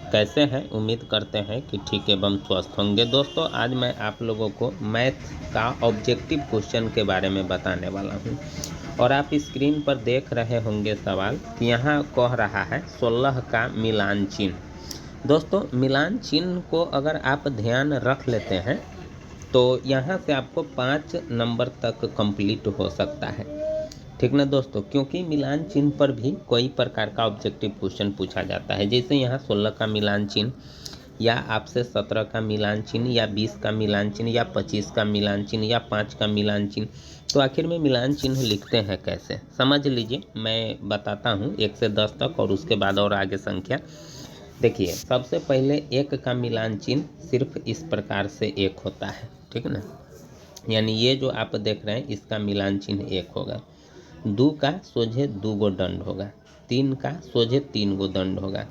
कैसे हैं? उम्मीद करते हैं कि ठीक एवं स्वस्थ होंगे। दोस्तों आज मैं आप लोगों को मैथ का ऑब्जेक्टिव क्वेश्चन के बारे में बताने वाला हूं और आप स्क्रीन पर देख रहे होंगे सवाल कि यहाँ कह रहा है 16 का मिलान चिन्ह। दोस्तों मिलान चिन्ह को अगर आप ध्यान रख लेते हैं तो यहाँ से आपको 5 नंबर तक कंप्लीट हो सकता है, ठीक ना दोस्तों। क्योंकि मिलान चिन्ह पर भी कोई प्रकार का ऑब्जेक्टिव क्वेश्चन पूछा जाता है, जैसे यहाँ 16 का मिलान चिन्ह या आपसे 17 का मिलान चिन्ह या 20 का मिलान चिन्ह या 25 का मिलान चिन्ह या 5 का मिलान चिन्ह। तो आखिर में मिलान चिन्ह लिखते हैं कैसे, समझ लीजिए। मैं बताता हूँ 1 से 10 तक और उसके बाद और आगे संख्या। देखिए सबसे पहले 1 का मिलान चिन्ह सिर्फ इस प्रकार से 1 होता है, ठीक ना। यानी ये जो आप देख रहे हैं इसका मिलान चिन्ह 1 होगा। 2 का सोझे 2 गो दंड होगा, 3 का सोझे 3 गो दंड होगा,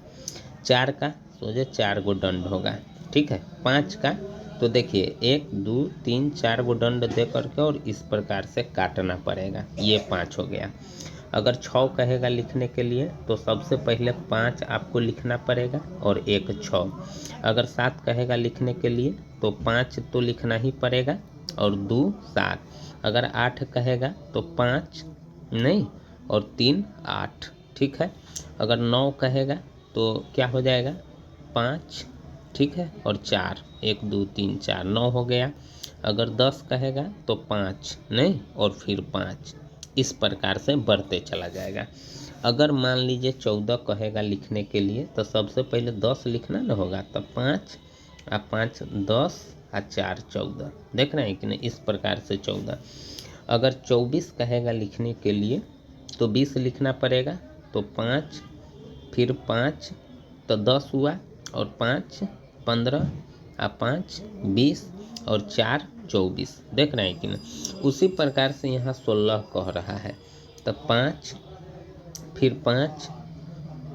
4 का सोझे 4 गो दंड होगा, ठीक है। 5 का तो देखिए 1 2 3 4 गो दंड दे करके और इस प्रकार से काटना पड़ेगा, ये 5 हो गया। अगर 6 कहेगा लिखने के लिए तो सबसे पहले 5 आपको लिखना पड़ेगा और 1 6। अगर 7 कहेगा लिखने के लिए तो 5 तो लिखना ही पड़ेगा और 2 7। अगर 8 कहेगा तो 5 नहीं और 3 8, ठीक है। अगर 9 कहेगा तो क्या हो जाएगा 5, ठीक है, और 4 1 2 3 4 9 हो गया। अगर 10 कहेगा तो 5 नहीं और फिर 5, इस प्रकार से बढ़ते चला जाएगा। अगर मान लीजिए 14 कहेगा लिखने के लिए तो सबसे पहले 10 लिखना ना होगा, तो 5 और 5 10 और 4 14, देख रहे हैं कि नहीं, इस प्रकार से 14। अगर 24 कहेगा लिखने के लिए तो 20 लिखना पड़ेगा, तो 5 फिर 5 तो 10 हुआ और 5 15 और 5 20 और 4 24, देख रहे हैं कि नहीं। उसी प्रकार से यहाँ 16 कह रहा है, तो 5 फिर 5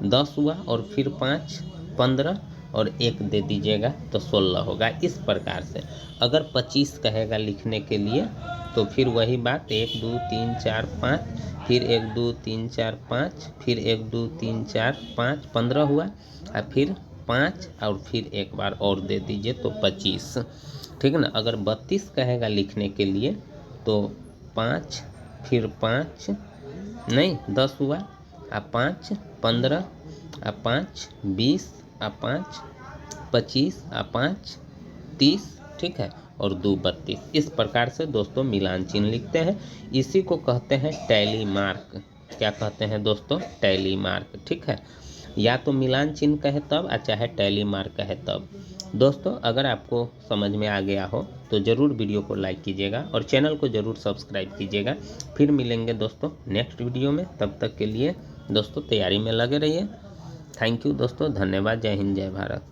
10 हुआ और फिर 5 15 और 1 दे दीजिएगा तो 16 होगा, इस प्रकार से। अगर 25 कहेगा लिखने के लिए तो फिर वही बात 1 2 3 4 5, फिर 1 2 3 4 5, फिर 1 2 3 4 5 15 हुआ और फिर 5 और फिर एक बार और दे दीजिए तो 25, ठीक ना। अगर 32 कहेगा लिखने के लिए तो 5 फिर 5 नहीं 10 हुआ और 5 15 और 5 20 और 5 25 और 5 30, ठीक है, और 2 32। इस प्रकार से दोस्तों मिलान चिन्ह लिखते हैं। इसी को कहते हैं टैली मार्क। क्या कहते हैं दोस्तों? टैली मार्क, ठीक है। या तो मिलान चिन्ह कहे तब और चाहे टैली मार्क कहे तब। दोस्तों अगर आपको समझ में आ गया हो तो ज़रूर वीडियो को लाइक कीजिएगा और चैनल को ज़रूर सब्सक्राइब कीजिएगा। फिर मिलेंगे दोस्तों नेक्स्ट वीडियो में, तब तक के लिए दोस्तों तैयारी में लगे रहिए। थैंक यू दोस्तों, धन्यवाद। जय हिंद जय भारत।